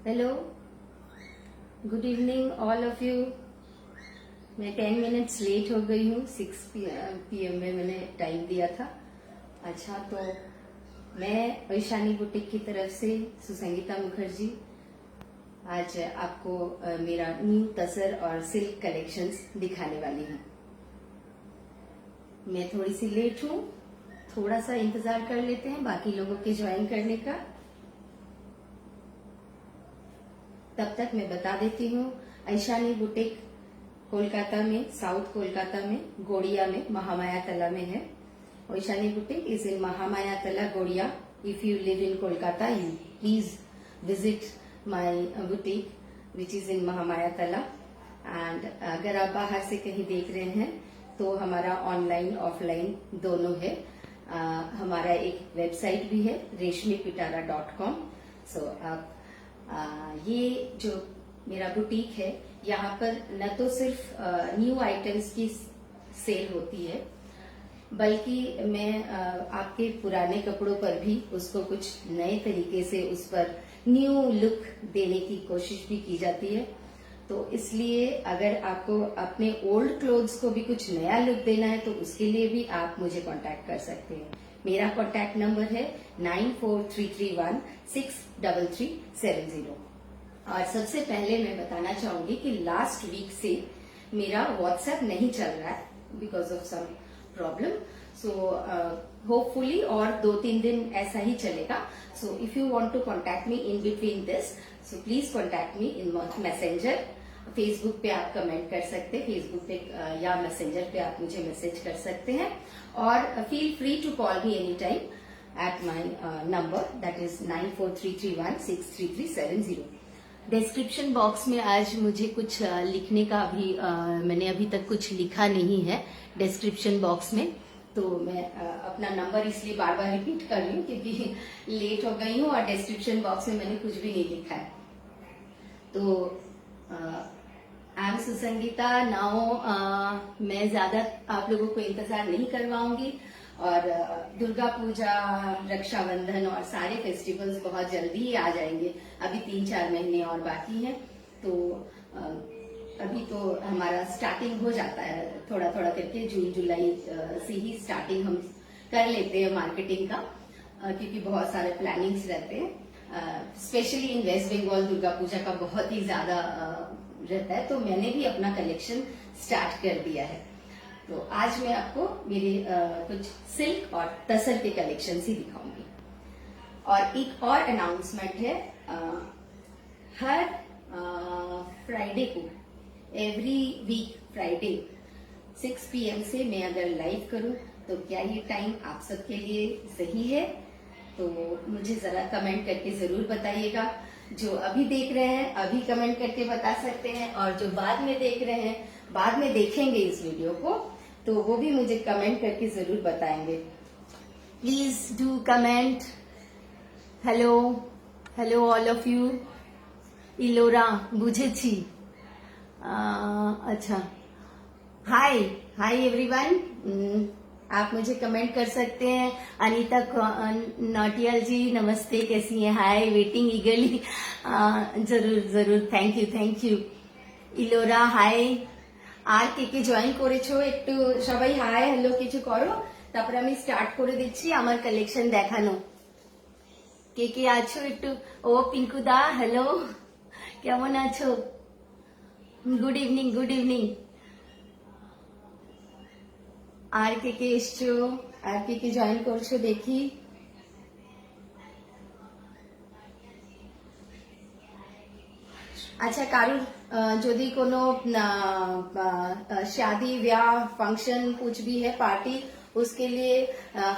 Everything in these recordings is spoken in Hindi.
Hello, good evening all of you. मैं 10 मिनट्स लेट हो गई हूँ। 6 PM में मैंने टाइम दिया था। अच्छा, तो मैं ईशानी बुटीक की तरफ से सुसंगीता मुखर्जी आज आपको मेरा न्यू तसर और सिल्क कलेक्शंस दिखाने वाली हूँ। मैं थोड़ी सी लेट हूँ, थोड़ा सा इंतजार कर लेते हैं बाकी लोगों के ज्वाइन करने का। तब तक मैं बता देती हूँ, ईशानी बुटीक कोलकाता में, साउथ कोलकाता में, गोड़िया में, महामाया तला में है। Ishani boutique is in Mahamaya Tala, Garia. If you live in Kolkata, you please visit my boutique which is in Mahamaya Tala. And अगर आप बाहर से कहीं देख रहे हैं तो हमारा ऑनलाइन ऑफलाइन दोनों है। हमारा एक वेबसाइट भी है, reshmipitara.com। सो आप ये जो मेरा बुटीक है, यहाँ पर न तो सिर्फ न्यू आइटम्स की सेल होती है, बल्कि मैं आपके पुराने कपड़ों पर भी उसको कुछ नए तरीके से उस पर न्यू लुक देने की कोशिश भी की जाती है। तो इसलिए अगर आपको अपने ओल्ड क्लोथ्स को भी कुछ नया लुक देना है तो उसके लिए भी आप मुझे कांटेक्ट कर सकते हैं। मेरा कांटेक्ट नंबर है 9433163370। और सबसे पहले मैं बताना चाहूंगी कि लास्ट वीक से मेरा व्हाट्सएप नहीं चल रहा है because of some problem. So hopefully और 2-3 दिन ऐसा ही चलेगा। So if you want to contact me in between this, so please contact me in messenger. Facebook पे आप कमेंट कर सकते हैं, फेसबुक पे या मैसेंजर पे आप मुझे मैसेज कर सकते हैं। और feel free to call me any time at my number, that is 9433163370। Description box में आज मुझे कुछ लिखने का भी मैंने अभी तक कुछ लिखा नहीं है डिस्क्रिप्शन बॉक्स में, तो मैं अपना नंबर इसलिए बार बार रिपीट कर रही हूँ क्योंकि लेट हो गई हूँ और डिस्क्रिप्शन बॉक्स में मैंने कुछ भी नहीं लिखा है। तो आई एम सुसंगीता नाउ। मैं ज्यादा आप लोगों को इंतजार नहीं करवाऊंगी और दुर्गा पूजा, रक्षाबंधन और सारे फेस्टिवल्स बहुत जल्दी ही आ जाएंगे। अभी 3-4 महीने और बाकी हैं, तो अभी तो हमारा स्टार्टिंग हो जाता है थोड़ा थोड़ा करके। जून जुलाई से ही स्टार्टिंग हम कर लेते हैं मार्केटिंग का, क्योंकि बहुत सारे प्लानिंग्स रहते हैं। Specially in West Bengal Durga Puja का बहुत ही ज्यादा रहता है, तो मैंने भी अपना कलेक्शन स्टार्ट कर दिया है। तो आज मैं आपको मेरे कुछ सिल्क और तसर के कलेक्शन ही दिखाऊंगी। और एक और अनाउंसमेंट है, हर फ्राइडे को, एवरी वीक फ्राइडे 6 PM से मैं अगर लाइव करूं तो क्या ये टाइम आप सबके लिए सही है? तो मुझे जरा कमेंट करके जरूर बताइएगा। जो अभी देख रहे हैं अभी कमेंट करके बता सकते हैं, और जो बाद में देख रहे हैं, बाद में देखेंगे इस वीडियो को, तो वो भी मुझे कमेंट करके जरूर बताएंगे। Please do comment. Hello hello all of you. Ilora बुझेছি। अच्छा, हाय हाय एवरीवन। आप मुझे कमेंट कर सकते हैं। अनीता नौटियाल जी नमस्ते, कैसी हैं? Hi, waiting eagerly. जरूर जरूर, थैंक यू। इलोरा हाय। আর কে জয়েন করেছো একটু সবাই হাই হ্যালো কিছু করো, তারপরে আমি স্টার্ট করে দিচ্ছি আমার কালেকশন দেখানো। কে আছো একটু? ও পিঙ্কু দা হ্যালো, কেমন আছো? Good evening good evening. আর কে এসছো, আর কে জয়েন করছো দেখি। अच्छा, कारुर यदि कोनो शादी ब्याह फंक्शन कुछ भी है, पार्टी, उसके लिए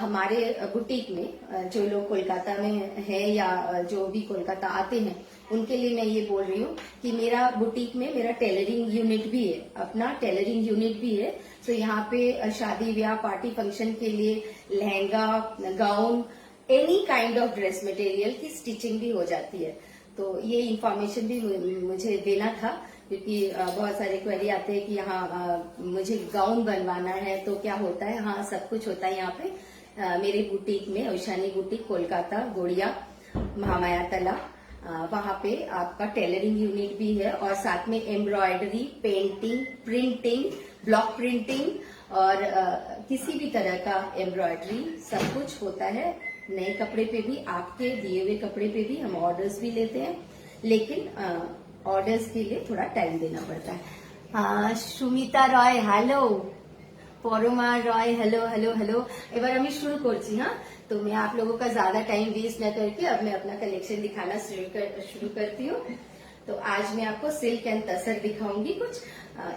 हमारे बुटीक में जो लोग कोलकाता में है या जो भी कोलकाता आते हैं उनके लिए मैं ये बोल रही हूँ कि मेरा बुटीक में मेरा टेलरिंग यूनिट भी है, अपना टेलरिंग यूनिट भी है। तो यहाँ पे शादी ब्याह पार्टी फंक्शन के लिए lehenga, gown, any kind of dress material की स्टिचिंग भी हो जाती है। तो ये इंफॉर्मेशन भी मुझे देना था, क्योंकि बहुत सारे क्वेरी आते हैं कि यहाँ मुझे गाउन बनवाना है तो क्या होता है। हाँ, सब कुछ होता है यहाँ पे मेरे बुटीक में, ईशानी बुटीक कोलकाता, गोड़िया, महामाया तला। वहां पे आपका टेलरिंग यूनिट भी है और साथ में embroidery, painting, printing, block printing और किसी भी तरह का एम्ब्रॉयडरी सब कुछ होता है। नए कपड़े पे भी, आपके दिए हुए कपड़े पे भी हम ऑर्डर्स भी लेते हैं, लेकिन ऑर्डर्स के लिए थोड़ा टाइम देना पड़ता है। সুমিতা রয় হ্যালো, পরমা রয় হ্যালো হ্যালো হ্যালো। এবার আমি শুরু করছি। हाँ, तो मैं आप लोगों का ज्यादा टाइम वेस्ट न करके अब मैं अपना कलेक्शन दिखाना शुरू करती हूँ। तो आज मैं आपको सिल्क एंड तसर दिखाऊंगी। कुछ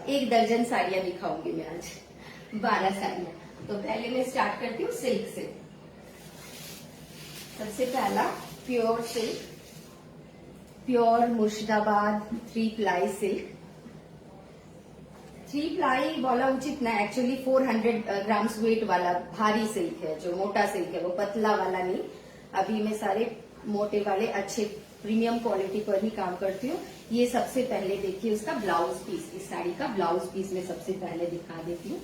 1 दर्जन साड़ियां दिखाऊंगी मैं आज, 12 साड़ियां। तो पहले मैं स्टार्ट करती हूँ सिल्क से। सबसे पहला pure silk, pure Murshidabad 3 ply silk. 3 ply बोला उचित ना, एक्चुअली 400 ग्राम्स वेट वाला भारी सिल्क है। जो मोटा सिल्क है वो पतला वाला नहीं। अभी मैं सारे मोटे वाले अच्छे प्रीमियम क्वालिटी पर ही काम करती हूँ। ये सबसे पहले देखिए उसका ब्लाउज पीस, इस साड़ी का ब्लाउज पीस मैं सबसे पहले दिखा देती हूँ।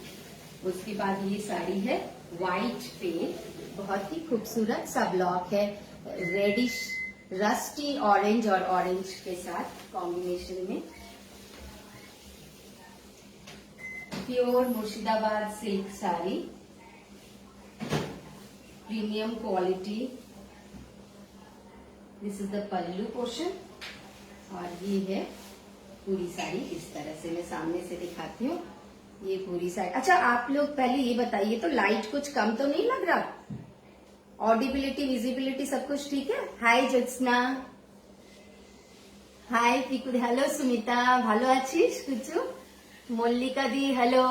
उसके बाद ये साड़ी है व्हाइट पे, बहुत ही खूबसूरत सा ब्लॉक है, रेडिश रस्टी ऑरेंज और ऑरेंज के साथ कॉम्बिनेशन में। Pure Murshidabad silk sari, premium quality. This is the pallu portion और ये है पूरी साड़ी। इस तरह से मैं सामने से दिखाती हूँ। ये पूरी साड़ी। अच्छा, आप लोग पहले ये बताइए तो लाइट कुछ कम तो नहीं लग रहा? ऑडिबिलिटी, विजिबिलिटी सब कुछ ठीक है? हाय ज्योत्सना, हाय पिकू, हेलो सुमिता, ভালো আছিস कुछ? मल्लिका दी hello,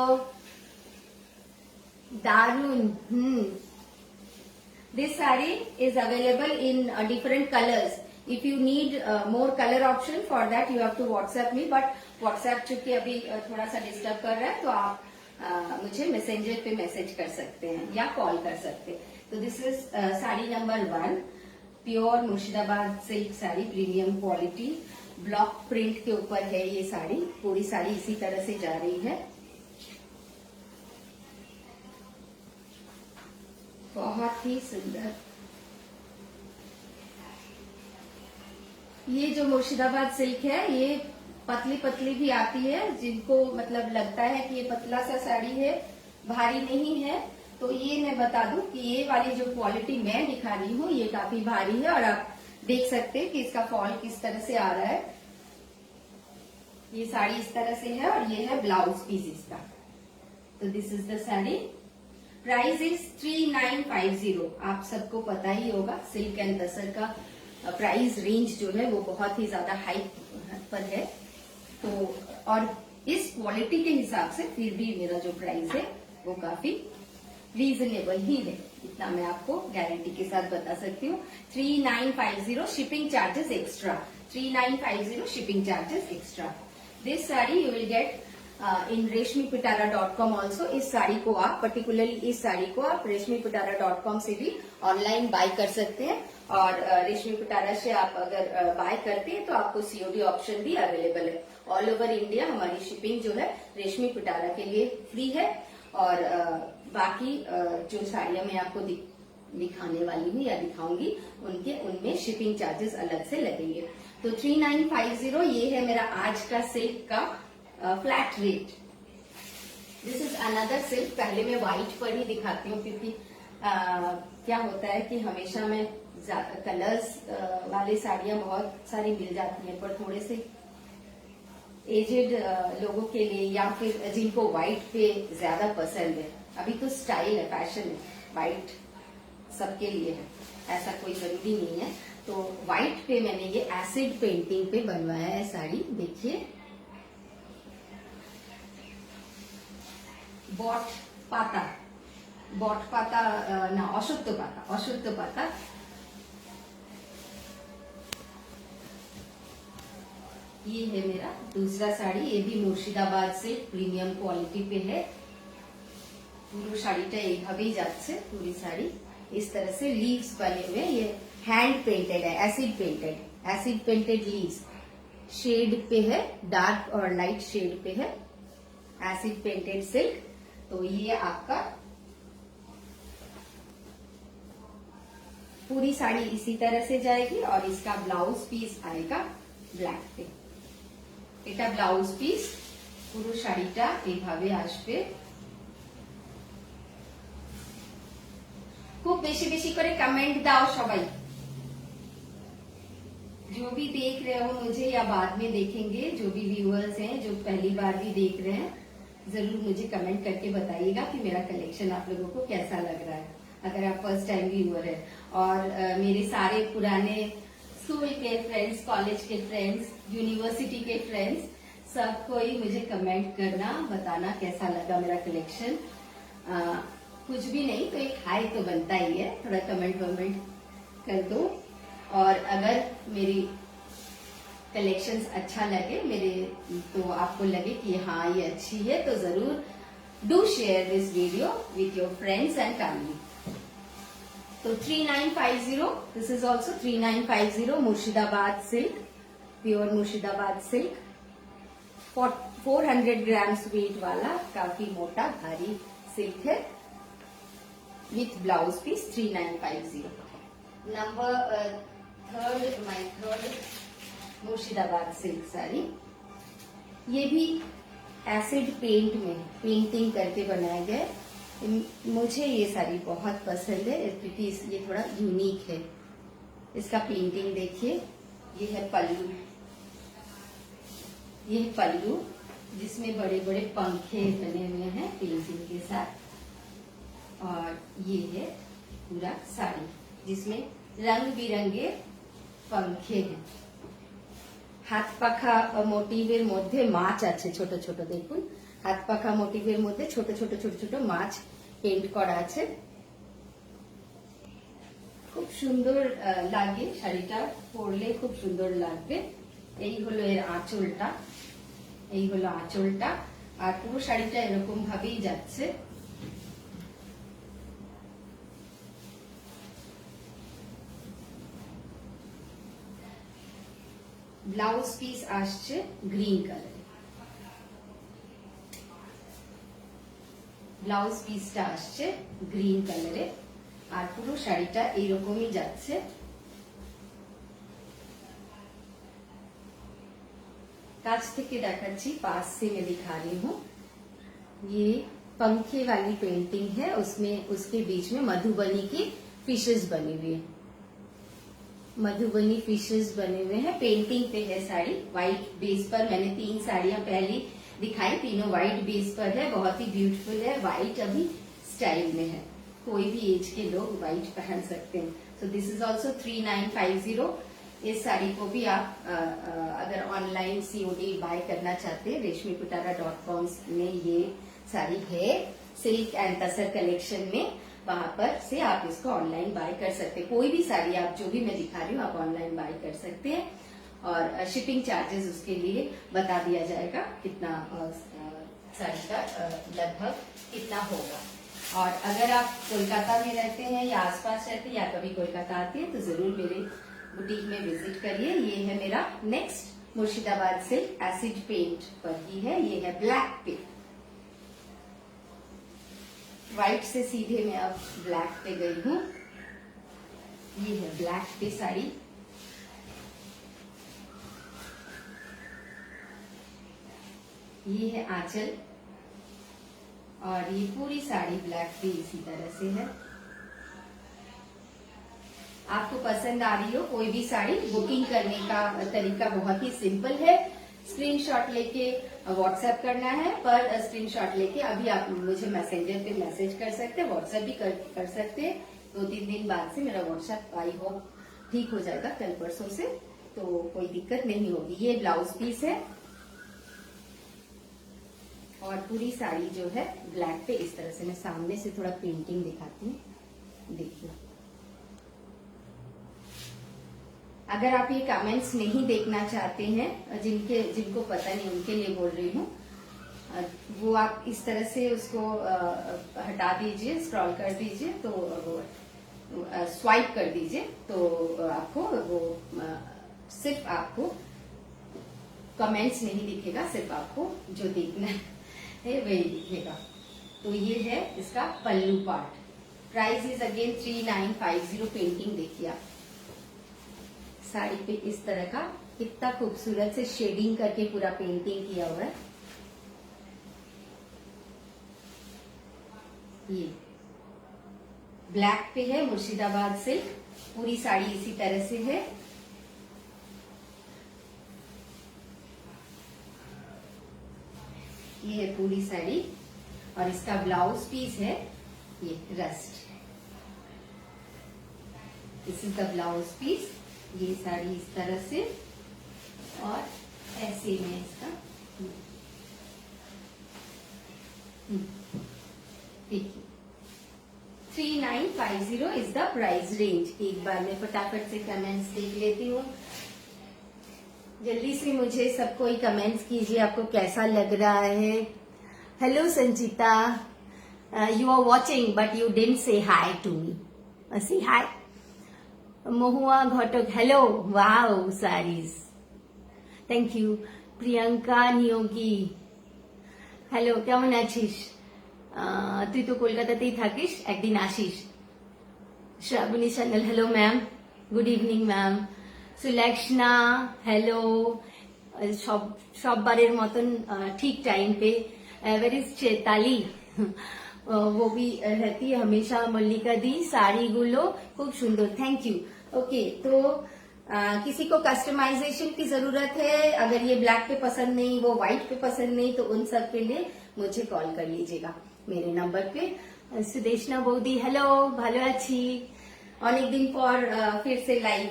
दारुन। This saree is available in different colors. If you need more color option, for that you have to WhatsApp me. But WhatsApp चूंकि अभी थोड़ा सा डिस्टर्ब कर रहा है, तो आप मुझे मैसेंजर पे मैसेज कर सकते हैं या कॉल कर सकते हैं। तो this is sari number 1, pure Murshidabad silk sari, premium quality, block print के ऊपर है ये साड़ी। पूरी साड़ी इसी तरह से जा रही है, बहुत ही सुंदर। ये जो मुर्शिदाबाद सिल्क है ये पतली पतली भी आती है। जिनको मतलब लगता है कि ये पतला सा साड़ी है, भारी नहीं है, तो ये मैं बता दूं कि ये वाली जो क्वालिटी मैं दिखा रही हूँ ये काफी भारी है। और आप देख सकते हैं कि इसका फॉल किस तरह से आ रहा है। ये साड़ी इस तरह से है और ये है ब्लाउज पीस इसका। तो this is the sari. Price is 3950। आप सबको पता ही होगा सिल्क एंड तसर का प्राइस रेंज जो है वो बहुत ही ज्यादा हाई पर है। तो और इस क्वालिटी के हिसाब से फिर भी मेरा जो प्राइस है वो काफी रीजनेबल ही है, इतना मैं आपको गारंटी के साथ बता सकती हूँ। 3950, shipping charges extra. 3950 shipping charges extra. This sari you will get in reshmipitara.com also. इस साड़ी को आप पर्टिकुलरली इस साड़ी को आप reshmipitara.com से भी ऑनलाइन बाय कर सकते हैं। और रेशमी पिटारा से आप अगर बाय करते हैं तो आपको सीओडी ऑप्शन भी अवेलेबल है। ऑल ओवर इंडिया हमारी शिपिंग जो है रेशमी पिटारा के लिए फ्री है। और बाकी जो साड़ियां मैं आपको दिखाने वाली हूँ या दिखाऊंगी उनमें शिपिंग चार्जेस अलग से लगेंगे। तो 3950 ये है मेरा आज का सिल्क का flat rate. This is another silk. पहले मैं व्हाइट पर ही दिखाती हूँ क्योंकि क्या होता है कि हमेशा मैं कलर्स वाली साड़ियां बहुत सारी मिल जाती हैं, पर थोड़े से एजेड लोगों के लिए या फिर जिनको व्हाइट पे ज्यादा पसंद है, अभी तो स्टाइल है, फैशन है, व्हाइट सबके लिए है, ऐसा कोई जरूरी नहीं है। तो व्हाइट पे मैंने ये एसिड पेंटिंग पे बनवाया है साड़ी। देखिए बॉट पाता ना अशुद्ध पाता। ये है मेरा दूसरा साड़ी। ये भी मुर्शिदाबाद से प्रीमियम क्वालिटी पे है। পুরো শাড়িটা এইভাবেই যাচ্ছে। पूरी साड़ी इस तरह से लीव्स बने हुए। ये हैंड पेंटेड है, एसिड पेंटेड लीव्स शेड पे है, डार्क और लाइट शेड पे है, एसिड पेंटेड सिल्क। तो ये आपका पूरी साड़ी इसी तरह से जाएगी और इसका ब्लाउज पीस आएगा ব্ল্যাক पे। এটা ব্লাউজ পিস, পুরো শাড়িটা এইভাবে আসবে। খুব বেশি বেশি করে কমেंट দাও সবাই, जो भी देख रहे हो मुझे या बाद में देखेंगे, जो भी व्यूअर्स हैं जो पहली बार भी देख रहे हैं, जरूर मुझे कमेंट करके बताइएगा कि मेरा कलेक्शन आप लोगों को कैसा लग रहा है, अगर आप फर्स्ट टाइम व्यूअर है। और मेरे सारे पुराने स्कूल के फ्रेंड्स, कॉलेज के फ्रेंड्स, यूनिवर्सिटी के फ्रेंड्स, सबको ही मुझे कमेंट करना, बताना कैसा लगा मेरा कलेक्शन। कुछ भी नहीं तो एक हाई तो बनता ही है, थोड़ा कमेंट वमेंट कर दो। और अगर मेरी कलेक्शंस अच्छा लगे मेरे, तो आपको लगे कि हाँ ये अच्छी है, तो जरूर do share this video with your friends and family. तो 3950, this is also 3950 Murshidabad silk, pure Murshidabad silk, 400 grams weight वाला काफी मोटा भारी सिल्क है, with blouse piece 3950। Number third, my third Murshidabad silk sari, ये भी एसिड पेंट में पेंटिंग करके बनाया गया है। मुझे ये साड़ी बहुत पसंद है क्योंकि ये थोड़ा यूनिक है। इसका पेंटिंग देखिए, ये है पल्लू, ये है पल्लू जिसमें बड़े बड़े पंखे बने हुए हैं पेंटिंग के साथ, और ये है पूरा साड़ी जिसमें रंग बिरंगे पंखे हैं। হাত পাখা মোটিভের মধ্যে মাছ আছে ছোট ছোট, দেখুন হাত পাখা মোটিভের মধ্যে ছোট ছোট ছোট ছোট মাছ পেন্ট করা আছে। খুব সুন্দর লাগে শাড়িটা, পরলে খুব সুন্দর লাগবে। এই হলো এর আঁচলটা, এই হলো আঁচলটা, আর পুরো শাড়িটা এরকম ভাবেই যাচ্ছে। ব্লাউজ পিস আসছে গ্রিন কালারে, ব্লাউজ পিসটা আসছে গ্রিন কালারে, আর পুরো শাড়িটা এইরকমই যাচ্ছে। कांच থেকে দেখাচ্ছি, पास से मैं दिखा रही हूँ। ये पंखे वाली पेंटिंग है, उसमें उसके बीच में मधुबनी की फिशेस बनी हुई है, मधुबनी फिशेस बने हुए हैं। पेंटिंग पे है साड़ी, व्हाइट बेस पर। मैंने 3 साड़ियां पहले दिखाई, तीनों व्हाइट बेस पर है, बहुत ही ब्यूटीफुल है। व्हाइट अभी स्टाइल में है, कोई भी एज के लोग व्हाइट पहन सकते हैं। So this is also 3950। इस साड़ी को भी आप अगर ऑनलाइन COD बाय करना चाहते हैं, reshmipitara.com में ये साड़ी है, सिल्क एंड तसर कलेक्शन में, वहां पर से आप इसको ऑनलाइन बाय कर सकते हैं। कोई भी साड़ी आप जो भी मैं दिखा रही हूँ आप ऑनलाइन बाय कर सकते हैं, और शिपिंग चार्जेस उसके लिए बता दिया जाएगा कितना साड़ी का लगभग कितना होगा। और अगर आप कोलकाता में रहते हैं या आसपास रहते हैं या कभी कोलकाता आते हैं तो जरूर मेरे बुटीक में विजिट करिए। ये है मेरा next Murshidabad silk, acid paint पर ही है, ये है ब्लैक पे। व्हाइट से सीधे मैं अब ब्लैक पे गई हूँ। ये है ब्लैक पे साड़ी, ये है आंचल, और ये पूरी साड़ी ब्लैक पे इसी तरह से है। आपको पसंद आ रही हो कोई भी साड़ी, बुकिंग करने का तरीका बहुत ही सिंपल है। स्क्रीनशॉट लेके व्हाट्सएप करना है, पर स्क्रीनशॉट लेके अभी आप मुझे मैसेंजर पे मैसेज कर सकते हैं, व्हाट्सएप भी कर सकते हैं। 2-3 दिन बाद से मेरा व्हाट्सएप आई होप ठीक हो जाएगा, कल परसों से, तो कोई दिक्कत नहीं होगी। ये ब्लाउज पीस है, और पूरी साड़ी जो है ब्लैक पे इस तरह से। मैं सामने से थोड़ा पेंटिंग दिखाती हूँ, देखिए। अगर आप ये कमेंट्स नहीं देखना चाहते हैं, जिनको पता नहीं उनके लिए बोल रही हूँ, वो आप इस तरह से उसको हटा दीजिए, स्क्रॉल कर दीजिए, तो वो स्वाइप कर दीजिए, तो आपको वो सिर्फ आपको कमेंट्स नहीं दिखेगा, सिर्फ आपको जो देखना है वही दिखेगा। तो ये है इसका पल्लू part, price is again 3950। Painting देखिए आप साड़ी पे इस तरह का कितना खूबसूरत से शेडिंग करके पूरा पेंटिंग किया हुआ है। ये ब्लैक पे है, मुर्शिदाबाद से पूरी साड़ी इसी तरह से है। ये है पूरी साड़ी और इसका ब्लाउज पीस है ये rust. This is the blouse piece. ये साड़ी इस तरह से और ऐसे में इसका देखिए 3950 इज द प्राइस रेंज। एक बार मैं फटाफट से कमेंट्स देख लेती हूँ। जल्दी से मुझे सब कोई कमेंट्स कीजिए, आपको कैसा लग रहा है। Hello Sanchita, you are watching but you didn't say hi to me. See hi. Mahua Ghatak, hello, wow saris, thank you. Priyanka Neogi, hello, কেমন আছিস? তুই তো কলকাতাতেই থাকিস, একদিন আসিস। Shrabani Sanyal, hello ma'am, good evening ma'am. Sulakshana, hello. सब बारेर मतन ठीक टाइम पे। वेर इज चेताली, वो भी रहती है हमेशा। मल्लिका दी, साड़ी गुलो खूब सुंदर, थैंक यू। ओके, तो किसी को कस्टमाइजेशन की जरूरत है, अगर ये ब्लैक पे पसंद नहीं, वो व्हाइट पे पसंद नहीं, तो उन सब के लिए मुझे कॉल कर लीजिएगा मेरे नंबर पे। सुदेशना बौदी, हेलो, ভালো আছি, অনেক দিন পর फिर से live.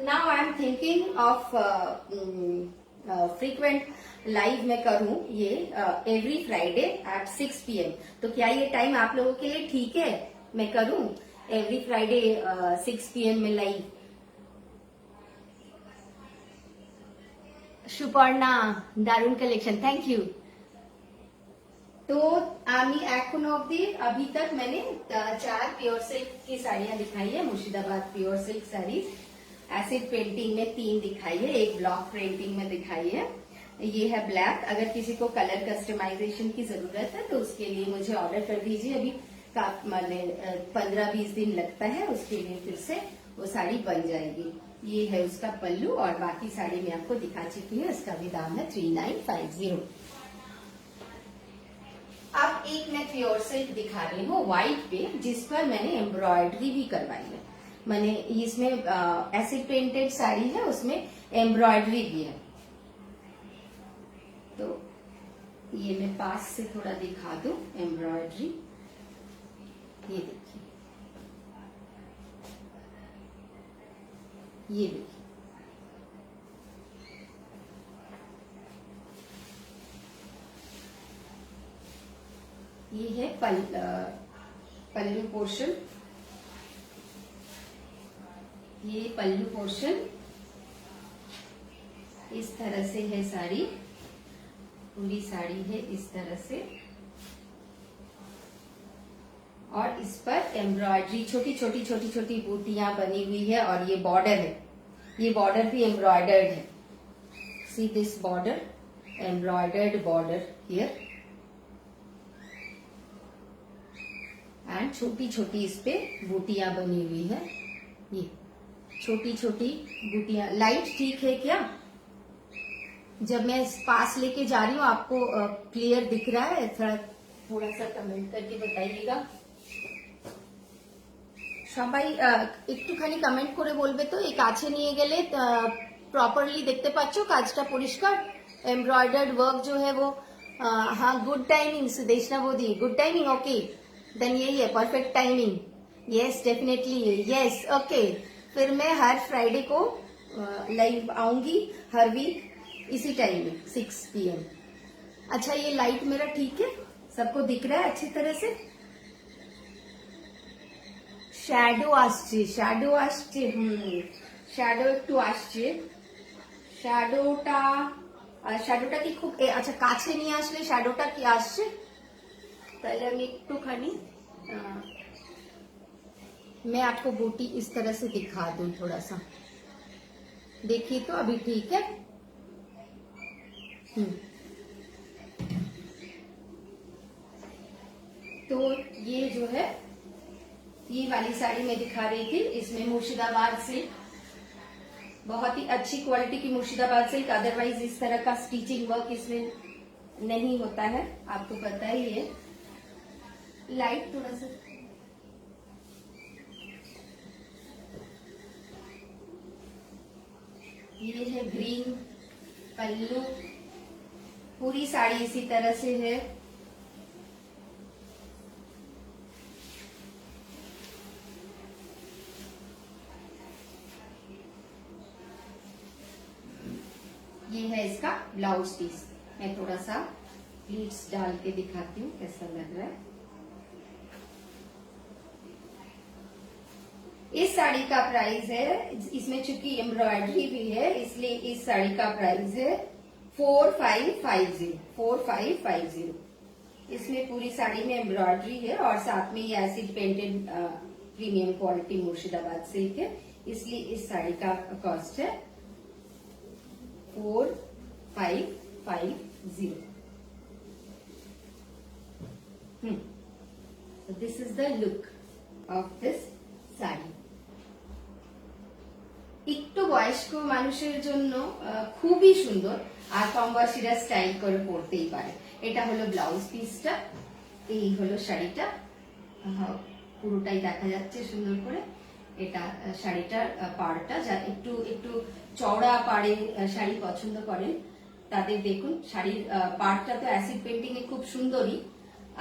Now I am thinking of frequent live में करूं ये एवरी फ्राइडे एट 6 PM। तो क्या ये टाइम आप लोगों के लिए ठीक है? मैं करूं एवरी फ्राइडे 6 PM में लाइव। সুপর্ণা, দারুণ কালেকশন, থ্যাংক ইউ। तो আমি এখন অবধি अभी तक मैंने 4 प्योर सिल्क की साड़ियां दिखाई है, Murshidabad pure silk sari. Acid painting में 3 दिखाई है, एक ब्लॉक प्रिंटिंग में दिखाई है। ये है ब्लैक। अगर किसी को कलर कस्टमाइजेशन की जरूरत है तो उसके लिए मुझे ऑर्डर कर दीजिए। अभी 15-20 दिन लगता है, उसके लिए फिर से वो साड़ी बन जाएगी। ये है उसका पल्लू और बाकी साड़ी मैं आपको दिखा चुकी हूँ। इसका भी दाम है 3950। अब एक मैं प्योर सिल्क दिखा रही हूँ व्हाइट पे, जिस पर मैंने एम्ब्रॉयडरी भी करवाई है। मैंने इसमें एसिड पेंटेड साड़ी है, उसमें एम्ब्रॉयडरी भी है। तो ये मैं पास से थोड़ा दिखा दूं एम्ब्रॉयडरी। ये देखिए, ये देखिए, ये है पल्लू पोर्शन। ये पल्लू पोर्शन इस तरह से है साड़ी, पूरी साड़ी है इस तरह से। और इस पर एम्ब्रॉयडरी छोटी छोटी छोटी छोटी बूटियां बनी हुई है। और ये बॉर्डर है, ये बॉर्डर भी एम्ब्रॉयडर्ड है। See this border, embroidered border here. And छोटी छोटी इस पे बूटियां बनी हुई है। ये छोटी छोटी बूटियां। लाइट ठीक है क्या? जब मैं पास लेके जा रही हूँ आपको क्लियर दिख रहा है? थोड़ा सा कमेंट करके बताइएगा। সবাই একটুখানি কমেন্ট করে বলবে তো, এই কাছে নিয়ে গেলে প্রপারলি দেখতে পাচ্ছো কাজটা পরিষ্কার? एम्ब्रॉयडर्ड वर्क जो है वो हाँ, गुड टाइमिंग सुदेशना बोदी, गुड टाइमिंग, ओके, देन यही है perfect timing. Yes definitely, yes okay. फिर मैं हर फ्राइडे को लाइव आऊंगी, हर वीक इसी टाइम में 6 PM। अच्छा, ये लाइट मेरा ठीक है? सबको दिख रहा है अच्छी तरह से? শ্যাডো আসছে, শ্যাডো আসছে, শ্যাডো একটু আসছে। শ্যাডোটা কি খুব আচ্ছা কাছে নিয়ে আসলে শ্যাডোটা কি আসছে? তাহলে আমি একটুখানি मैं आपको बूटी इस तरह से दिखा दूं थोड़ा सा। देखिए तो अभी ठीक है। तो तो ये जो है, ये वाली साड़ी मैं दिखा रही थी, इसमें मुर्शिदाबाद सिल्क, बहुत ही अच्छी क्वालिटी की मुर्शिदाबाद सिल्क। अदरवाइज इस तरह का स्टिचिंग वर्क इसमें नहीं होता है, आपको पता ही है। लाइट थोड़ा सा, ये है ग्रीन पल्लू, पूरी साड़ी इसी तरह से है। ये है इसका ब्लाउज पीस। मैं थोड़ा सा प्लीट्स डाल के दिखाती हूँ कैसा लग रहा है। इस साड़ी का प्राइस है, इसमें चूंकि एम्ब्रॉयडरी भी है इसलिए इस साड़ी का प्राइस है 4550। 4550। इसमें पूरी साड़ी में एम्ब्रॉयडरी है और साथ में ये acid painted premium quality Murshidabad silk है, इसलिए इस साड़ी का कॉस्ट है 4550। This is the look of this sari. একটু বয়স্ক মানুষের জন্য খুবই সুন্দর, আর কম বয়সীরা স্টাইল করে পরতেই পারে। এটা হলো ব্লাউজ পিসটা, এই হলো শাড়িটা, পুরোটাই দেখা যাচ্ছে সুন্দর করে। এটা শাড়িটার পাড়টা, যা একটু একটু চওড়া পাড়ে শাড়ি পছন্দ করেন তাদের দেখুন শাড়ির পাড়টা তো অ্যাসিড পেন্টিং এ খুব সুন্দরই,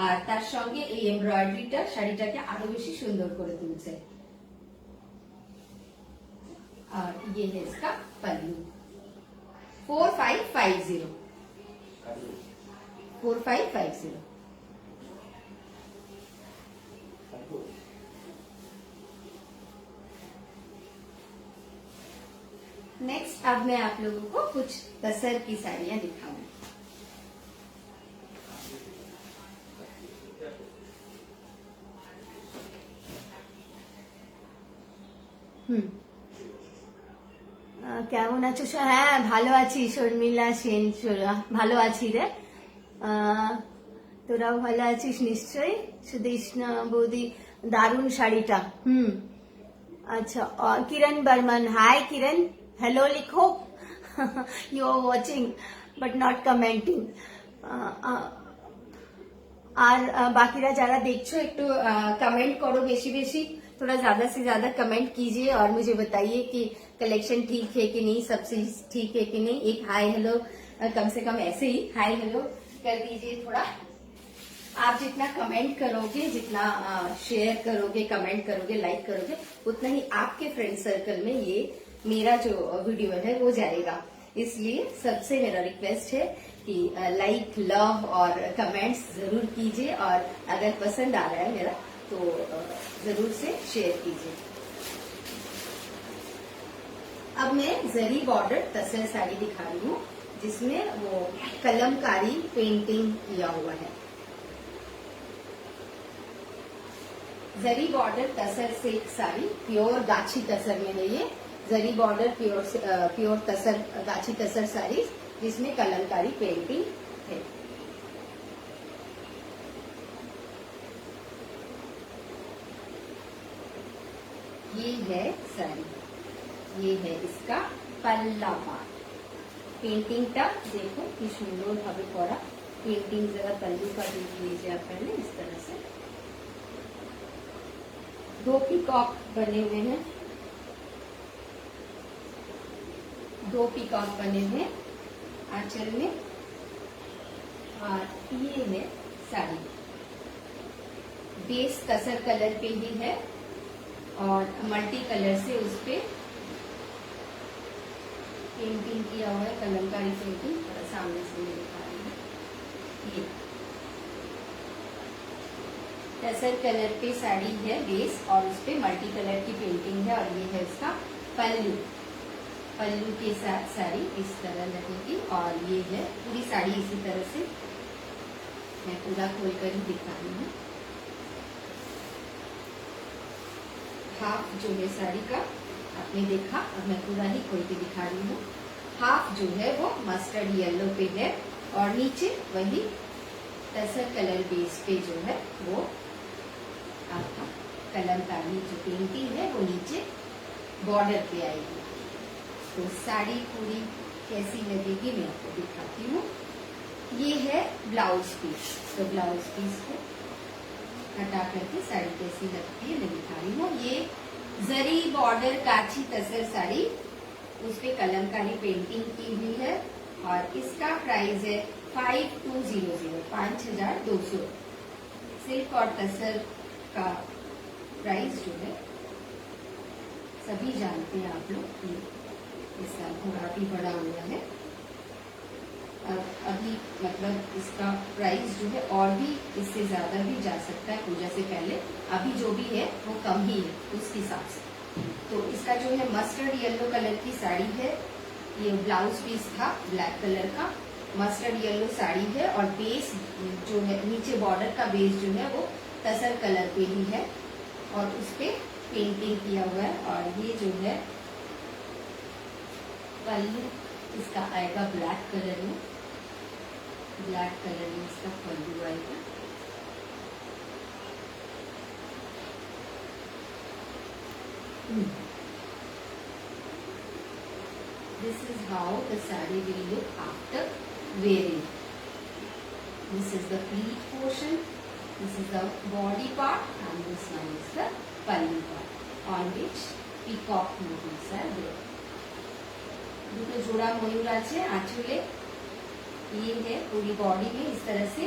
আর তার সঙ্গে এই এমব্রয়ডারিটা শাড়িটাকে আরো বেশি সুন্দর করে তুলছে। और ये है इसका पल्लू 4550। 4550। नेक्स्ट अब मैं आप लोगों को कुछ तसर की साड़ियां दिखाऊंगी। কেমন আছো? হ্যাঁ ভালো আছি শর্মিলা সেন, ভালো আছি রে। তোরাও ভালো আছিস নিশ্চয়ই। সুদেষ্ণা বৌদি দারুণ শাড়িটা। আচ্ছা, কিরণ বর্মন, হাই কিরণ, हेलो लिखो। You are watching but not commenting. আর বাকিরা যারা দেখছো একটু कमेंट करो बेशी बेशी, थोड़ा ज्यादा से ज्यादा कमेंट कीजिए और मुझे बताइए कि कलेक्शन ठीक है कि नहीं, सब चीज ठीक है कि नहीं। एक हाय हेलो, कम से कम ऐसे ही हाय हेलो कर दीजिए थोड़ा। आप जितना कमेंट करोगे, जितना शेयर करोगे, कमेंट करोगे, लाइक करोगे, उतना ही आपके फ्रेंड सर्कल में ये मेरा जो वीडियो है वो जाएगा। इसलिए सबसे मेरा रिक्वेस्ट है कि लाइक, लव और कमेंट्स जरूर कीजिए, और अगर पसंद आ रहा है मेरा तो जरूर से शेयर कीजिए। अब मैं जरी बॉर्डर तसर साड़ी दिखा रही हूँ जिसमें वो कलमकारी पेंटिंग किया हुआ है। Zari border tasar silk sari, pure gachi तसर में है ये। जरी बॉर्डर प्योर तसर गाछी तसर साड़ी जिसमें कलमकारी पेंटिंग है। ये है साड़ी, ये है इसका पल्ला पार्ट। पेंटिंगটা देखो कि सुंदर भावे करा। पेंटिंग जरा पल्लू का देख लीजिए आप पहले, इस तरह से 2 पीकॉक बने हुए हैं, 2 पीकॉक बने हुए आंचल में। और ये है साड़ी, बेस तसर कलर पे ही है और मल्टी कलर से उस पे पेंटिंग किया हुआ है, कलमकारी पेंटिंग। थोड़ा सामने से मैं दिखा रही हूँ। ये तसर कलर पे साड़ी है बेस, और उस पे मल्टी कलर की पेंटिंग है। और ये है इसका पल्लू, पल्लू के साथ साड़ी इस तरह लगेगी। और ये है पूरी साड़ी इसी तरह से, मैं पूरा खोल कर ही दिखा रही हूँ। हाफ जो है साड़ी का आपने देखा, अब मैं पूरा ही खोल के दिखा रही हूँ। हाफ जो है वो मस्टर्ड येलो पे है और नीचे वही तसर कलर बेस पे जो है वो कलमकारी जो पेंटिंग है वो नीचे बॉर्डर पे आएगी। तो साड़ी पूरी कैसी लगेगी मैं आपको दिखाती हूँ। ये है ब्लाउज पीस, तो ब्लाउज पीस को हटा करके साड़ी कैसी लगती है मैं दिखा रही हूँ। ये जरी बॉर्डर कांची तसर साड़ी, उस पे कलमकारी पेंटिंग की हुई है और इसका प्राइस है 5200, 5200। सिल्क और तसर का प्राइस जो है सभी जानते हैं आप लोग कि इस साल थोड़ा भी बढ़ा हुआ है। अभी मतलब इसका प्राइस जो है और भी इससे ज्यादा भी जा सकता है पूजा से पहले। अभी जो भी है वो कम ही है उस हिसाब से। तो इसका जो है मस्टर्ड येलो कलर की साड़ी है। ये ब्लाउज पीस था ब्लैक कलर का, मस्टर्ड येलो साड़ी है और बेस जो है नीचे बॉर्डर का बेस जो है वो तसर कलर पे ही है और उस पे पेंटिंग किया हुआ है। और ये जो है पल्लू इसका आएगा ब्लैक कलर में, ब्लैक कलर में इसका पल्लू आएगा। This is how the saree will look after wearing. This is the pleat portion, this is the body part and this one is the pallu part on which peacock motifs are there. দুটো জোড়া ময়ূর আছে আঁচলে। ये है पूरी बॉडी में इस तरह से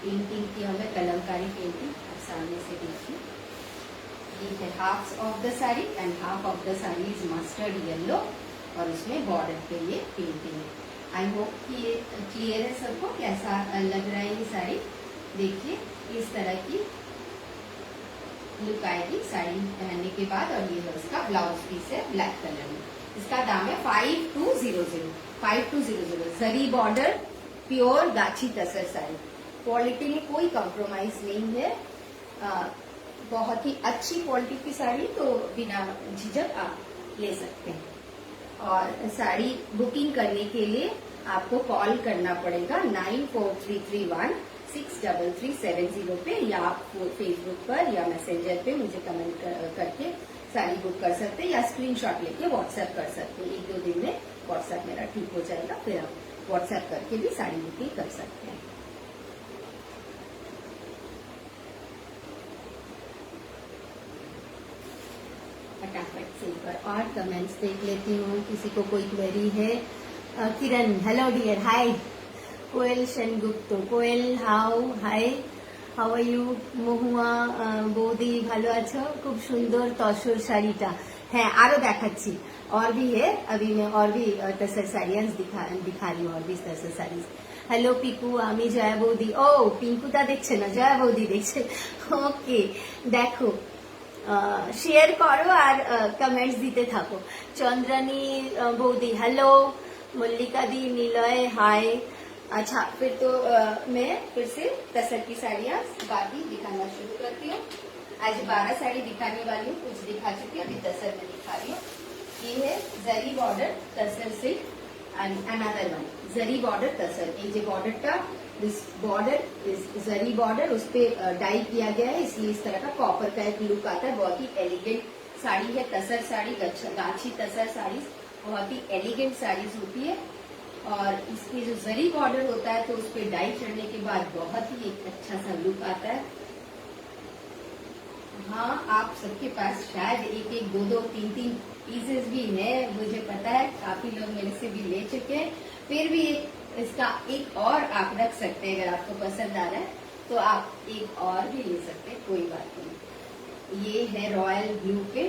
पेंटिंग की हमें कलमकारी पेंटिंग सामने से देखिए। ये है half of the sari and half of the sari is mustard yellow और उसमें बॉर्डर पे ये पेंटिंग है। आई होप कि ये क्लियर है सबको कैसा लग रहा है ये साड़ी। देखिए इस तरह की लुक आएगी साड़ी पहनने के बाद। और ये है उसका ब्लाउज पीस है ब्लैक कलर में। इसका दाम है 5200, 5200। जरी बॉर्डर प्योर गाछी तसर साड़ी, क्वालिटी में कोई कॉम्प्रोमाइज नहीं है। बहुत ही अच्छी क्वालिटी की साड़ी, तो बिना झिझक आप ले सकते हैं। और साड़ी बुकिंग करने के लिए आपको कॉल करना पड़ेगा 943331 63370 पे, या आप फेसबुक पर या मैसेंजर पे मुझे कमेंट करके साड़ी बुक कर सकते हैं या स्क्रीनशॉट लेके व्हाट्सएप कर सकते हैं। 1-2 दिन में व्हाट्सएप मेरा ठीक हो जाएगा, फिर आप व्हाट्सएप करके भी साड़ी बुकिंग कर सकते हैं। फटाफट से एक बार और कमेंट्स देख लेती हूँ, किसी को कोई क्वेरी है। Kiran, hello dear, hi. Koyel Sengupta, Koyel how, hi, how are you? Mahua বৌদি ভালো আছো? খুব সুন্দর তসর শাড়িটা। হ্যাঁ, আরো দেখাচ্ছি, और भी है अभी मैं, और भी तसर साड़ियाँ दिखा रही हूँ, और भी तसर साड़ी। হ্যালো পিকু, আমি জয়া বৌদি। ও পিঙ্কুটা দেখছে না, জয়া বৌদি দেখছে। ওকে, দেখো শেয়ার করো আর কমেন্টস দিতে থাকো। চন্দ্রানী বৌদি হ্যালো, মল্লিকা দি, নিলয় হাই। अच्छा, फिर तो मैं फिर से तसर की साड़ियाँ बाकी दिखाना शुरू करती हूँ। आज 12 साड़ी दिखाने वाली हूँ, कुछ दिखा चुकी हूँ, अभी तसर में दिखा रही हूँ। ये है zari border tasar silk and another one zari border tasar. ये जो बॉर्डर का दिस बॉर्डर इस जरी बॉर्डर, उस पे डाई किया गया है, इसलिए इस तरह का कॉपर का एक लुक आता है। बहुत ही एलिगेंट साड़ी है तसर साड़ी, गाछी तसर साड़ी बहुत ही एलिगेंट साड़ीज होती है। और इसकी जो जरी बॉर्डर होता है तो उस पे डाई चढ़ने के बाद बहुत ही एक अच्छा सा लुक आता है। हाँ, आप सबके पास शायद 1-1, 2-2, 3-3 पीसेस भी है, मुझे पता है, काफी लोग मेरे से भी ले चुके हैं। फिर भी इसका एक और आप रख सकते हैं, अगर आपको पसंद आ रहा है तो आप एक और भी ले सकते हैं, कोई बात नहीं। ये है रॉयल ब्लू पे,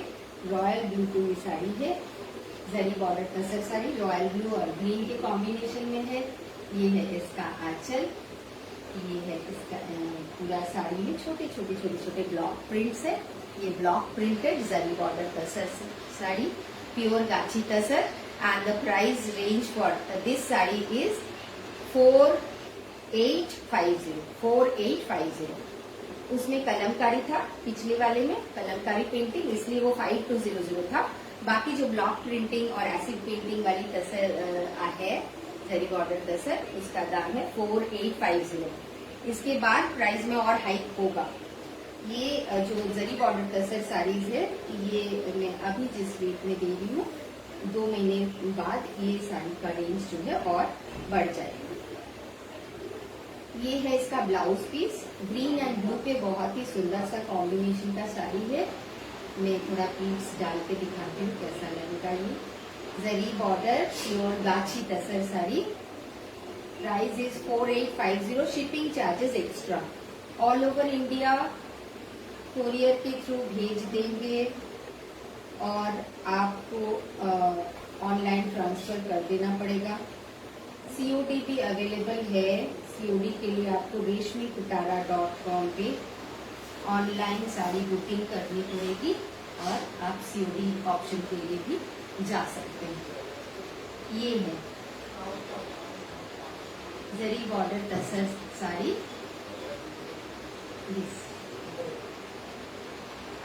रॉयल ब्लू पे ये साड़ी है, zari border tasar sari royal blue और ग्रीन के कॉम्बिनेशन में है। ये है इसका आंचल, ये है इसका पूरा साड़ी में छोटे छोटे ब्लॉक प्रिंट्स है। ये block printed zari border tasar sari, pure gachi tasar. And the price range for this sari is 4850। उसमें कलमकारी था, पिछले वाले में कलमकारी पेंटिंग, इसलिए वो 5200 था। बाकी जो ब्लॉक प्रिंटिंग और एसिड पेंटिंग वाली तसर है जरी बॉर्डर तसर, उसका दाम है 4850। इसके बाद प्राइस में और हाइक होगा, ये जो जरी बॉर्डर टसर साड़ीज है, ये मैं अभी जिस रेट में दे रही हूँ, 2 महीने बाद ये साड़ी का रेंज जो है और बढ़ जाएगा। ये है इसका blouse piece, green and blue पे बहुत ही सुंदर सा कॉम्बिनेशन का साड़ी है। मैं थोड़ा पीस डाल के दिखाती हूँ कैसा लगेगा। ये जरी बॉर्डर प्योर गाछी tussar sari. Price is 4850, shipping charges extra. All over India courier के थ्रू भेज देंगे और आपको ऑनलाइन ट्रांसफर कर देना पड़ेगा। COD भी अवेलेबल है। COD के लिए आपको reshmikutara.com पे ऑनलाइन साड़ी बुकिंग करनी पड़ेगी और आप COD ऑप्शन के लिए भी जा सकते हैं। ये है जरी बॉर्डर टसर साड़ी।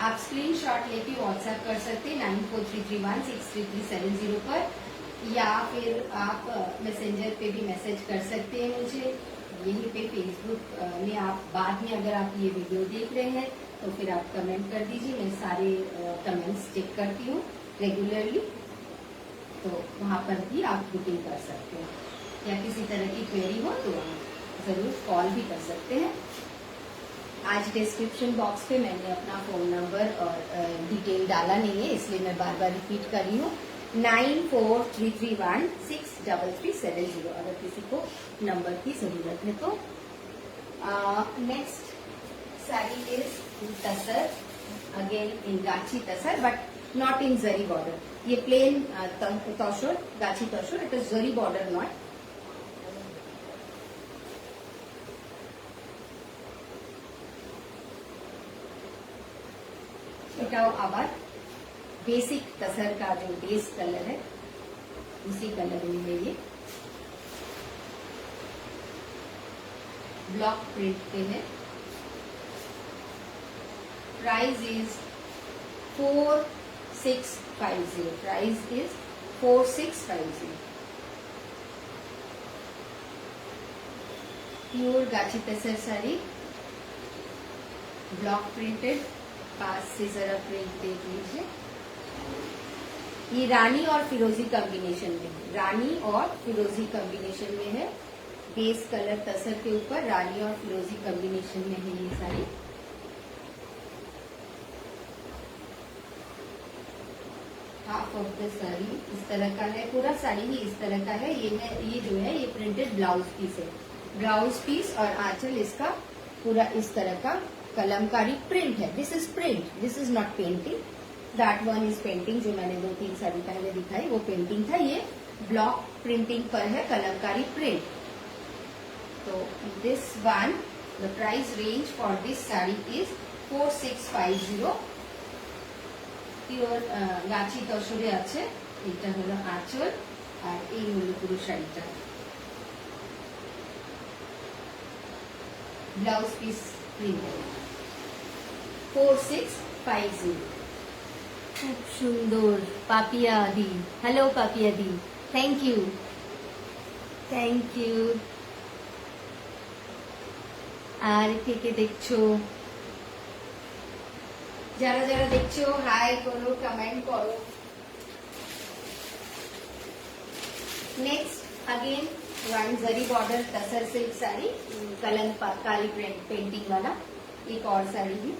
आप स्क्रीनशॉट लेके व्हाट्सएप कर सकते हैं 9433163370 पर, या फिर आप मैसेंजर पे भी मैसेज कर सकते हैं मुझे। यहीं पे फेसबुक में आप बाद में अगर आप ये वीडियो देख रहे हैं तो फिर आप कमेंट कर दीजिए। मैं सारे कमेंट्स चेक करती हूँ रेगुलरली, तो वहाँ पर भी आप बुकिंग कर सकते हैं। या किसी तरह की क्वेरी हो तो आप जरूर कॉल भी कर सकते हैं। आज डिस्क्रिप्शन बॉक्स पे मैंने अपना फोन नंबर और डिटेल डाला नहीं है, इसलिए मैं बार बार रिपीट कर रही हूँ। 9433163370 अगर किसी को नंबर की जरूरत है तो। Next sari is tasar, again in gachi tasar but not in zari border. ये plain tasar, gachi tasar, it is zari border not. এটাও আবার बेसिक टसर का जो बेस कलर है उसी कलर में है। ये ब्लॉक प्रिंट पे है। Price is 4650। Price is 4650। Pure गाछी टसर साड़ी, ब्लॉक प्रिंटेड। पास से जरा प्रिंट देख लीजिए। ये रानी और फिरोजी कॉम्बिनेशन में है, रानी और फिरोजी कॉम्बिनेशन में है। बेस कलर टसर के ऊपर रानी और फिरोजी कॉम्बिनेशन में है ये sari. Half of the sari इस तरह का है, पूरा साड़ी ही इस तरह का है। ये जो है ये प्रिंटेड ब्लाउज पीस है। ब्लाउज पीस और आंचल इसका पूरा इस तरह का कलमकारी प्रिंट है। This is print, this is not painting. That one is painting, जो मैंने 2-3 साड़ी पहले दिखाई वो पेंटिंग था। ये ब्लॉक प्रिंटिंग पर है कलमकारी प्रिंट। तो this one the price range for this sari is 4650। Pure গাছি তসরে আছে। এটা হলো আঁচল আর এই হলো পুরো শাড়িটা। Blouse piece print 4650। খুব সুন্দর Papiya di. Hello Papiya di, thank you, thank you. আর কে কে দেখছো, যারা যারা দেখছো হাই করো, কমেন্ট করো। Next again one zari border tasar silk sari, kalamkari painting वाला एक और साड़ी भी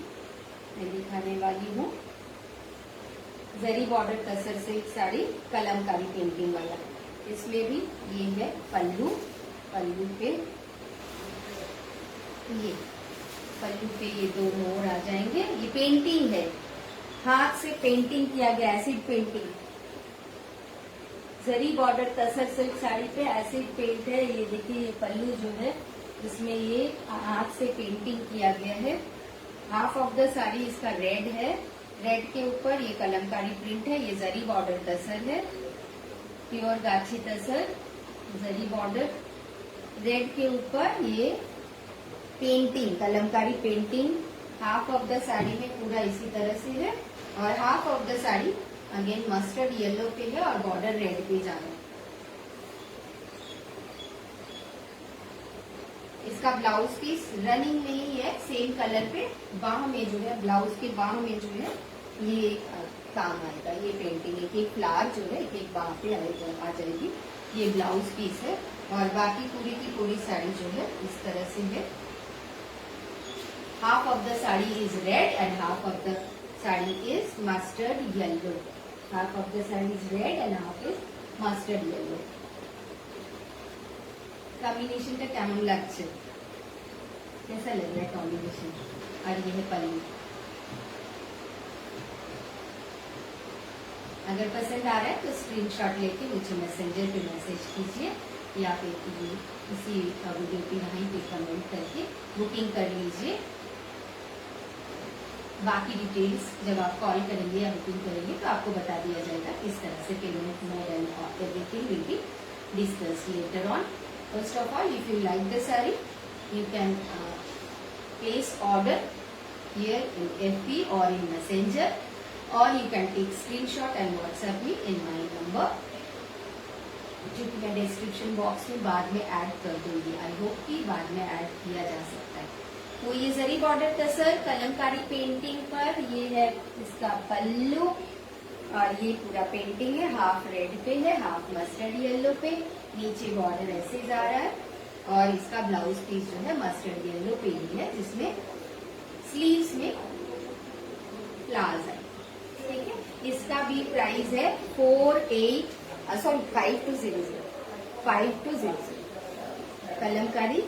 मैं दिखाने वाली हूँ। Zari border tasar silk sari kalamkari painting वाला। इसमें भी ये है पल्लू, पल्लू पे ये 2 मोर आ जाएंगे। ये पेंटिंग है, हाथ से पेंटिंग किया गया, एसिड पेंटिंग। जरी बॉर्डर टसर सिल्क साड़ी पे एसिड पेंट है। ये देखिए ये पल्लू जो है इसमें ये हाथ से पेंटिंग किया गया है। हाफ ऑफ द साड़ी इसका रेड है, रेड के ऊपर ये कलमकारी प्रिंट है। ये जरी बॉर्डर टसर है, प्योर गाछी टसर जरी बॉर्डर। रेड के ऊपर ये painting, Kalamkari painting. Half of the sari में पूरा इसी तरह से है और half of the sari again mustard yellow पे है और बॉर्डर रेड पे जा रहा है। इसका ब्लाउज पीस रनिंग में ही है, सेम कलर पे। बाह में जो है, ब्लाउज के बाह में जो है ये काम आएगा। ये पेंटिंग एक फ्लावर जो है एक बाह पे आ जाएगी। ये ब्लाउज पीस है और बाकी पूरी की पूरी साड़ी जो है इस तरह से है। Half of the sari is red and half of the sari is mustard yellow. Half of the sari is red and half is mustard yellow. Combination का केमन लगছে, कैसा लग रहा है कॉम्बिनेशन? और ये है पल्लू। अगर पसंद आ रहा है तो स्क्रीनशॉट लेके मुझे मैसेंजर पे मैसेज कीजिए या फिर इसी वीडियो की वहीं पे कमेंट करके बुकिंग कर लीजिए। बाकी डिटेल्स जब आप कॉल करेंगे या बुकिंग करेंगे तो आपको बता दिया जाएगा किस तरह से payment mode and everything will be discuss later on. First of all, if you like the saree, you can place order here in FB or in Messenger, or you can take screenshot and WhatsApp me in my number, जो कि मैं डिस्क्रिप्शन बॉक्स में बाद में ऐड कर दूंगी। आई होप कि बाद में ऐड किया जा सकता है। तो ये जरी बॉर्डर टसर कलमकारी पेंटिंग पर, ये है इसका पल्लू और ये पूरा पेंटिंग है। हाफ रेड पे है, हाफ मस्टर्ड येलो पे। नीचे बॉर्डर ऐसे जा रहा है और इसका ब्लाउज पीस जो है मस्टर्ड येलो पे ही है, जिसमें स्लीव्स में फ्लावर्स है। ठीक है, इसका भी प्राइस है 5200 कलमकारी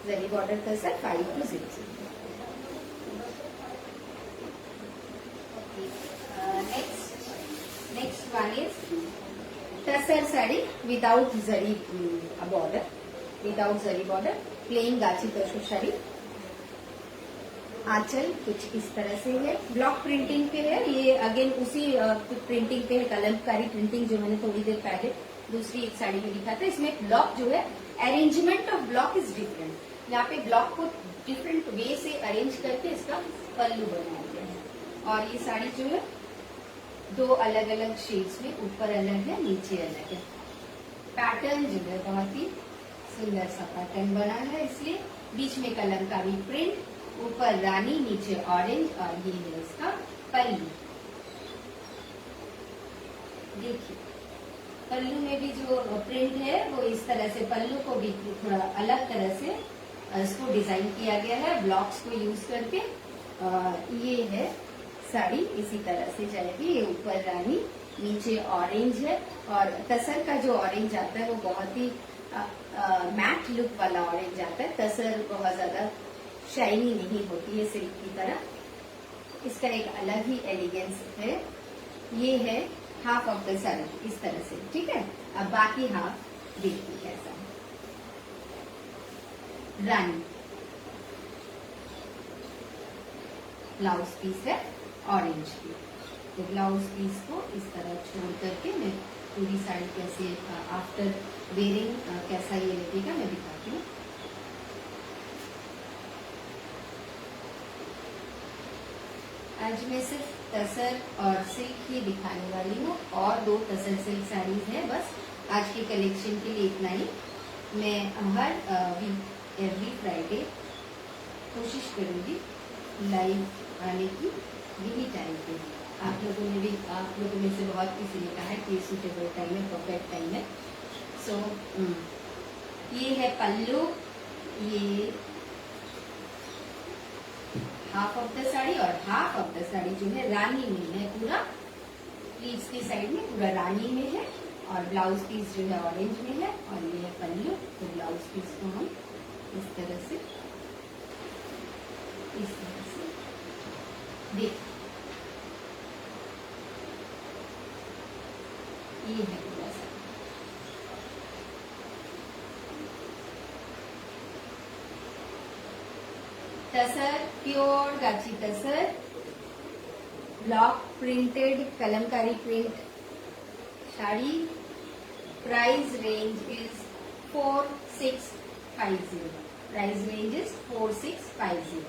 जरी बॉर्डर का sir 5200। Next one is tussar sari without zari border, without zari border, plain gachi tasar sari. आंचल कुछ इस तरह से है, ब्लॉक प्रिंटिंग पे है। ये अगेन उसी प्रिंटिंग पे है, कलमकारी प्रिंटिंग जो मैंने थोड़ी देर पहले दूसरी एक साड़ी में दिखा था। इसमें ब्लॉक जो है, arrangement of block is different. यहाँ पे ब्लॉक को डिफरेंट वे से अरेंज करके इसका पल्लू बनाया गया है। और ये साड़ी जो है दो अलग अलग शेड्स में, ऊपर अलग है नीचे अलग है। पैटर्न जो है बहुत ही सुंदर सा पैटर्न बना है, इसलिए बीच में कलमकारी प्रिंट, ऊपर रानी, नीचे ऑरेंज और ये है इसका पल्लू। देखिए पल्लू में भी जो प्रिंट है वो इस तरह से, पल्लू को भी थोड़ा अलग तरह से इसको डिजाइन किया गया है ब्लॉक्स को यूज करके। ये है साड़ी, इसी तरह से जाएगी। ये ऊपर रानी, नीचे ऑरेंज है और तसर का जो ऑरेंज आता है वो बहुत ही मैट लुक वाला ऑरेंज आता है। तसर बहुत ज्यादा शाइनी नहीं होती है सिल्क की तरह। इसका एक अलग ही एलिगेंस है। ये है हाफ ऑफ द साड़ी इस तरह से। ठीक है, अब बाकी हाफ देखिए कैसा है। रानी ब्लाउज पीस है ऑरेंज की। तो ब्लाउज पीस को इस तरह छोड़ करके मैं पूरी साड़ी कैसे आफ्टर वेयरिंग कैसा ये लगेगा मैं दिखाती हूँ। आज मैं सिर्फ तसर और सिल्क ही दिखाने वाली हूँ और दो तसर सिल्क साड़ीज हैं बस। आज के कलेक्शन के लिए इतना ही। मैं हर वीक एवरी फ्राइडे कोशिश करूंगी लाइव आने की, यही टाइम पे। आप लोगों में से बहुत किसी ने कहा है कि सूटेबल टाइम है, परफेक्ट टाइम है। सो ये है पल्लू, ये हाफ ऑफ द साड़ी और हाफ ऑफ द साड़ी जो है रानी में है पूरा। प्लीट्स की साइड में पूरा रानी में है और ब्लाउज पीस जो है ऑरेंज में है और ये है पल्लू। तो ब्लाउज पीस को हम इस तरह से देख, ये है पूरा सा। Tasar pure gachi tasar, block printed kalamkari print sari. Price range is 4650। Price range is 4650।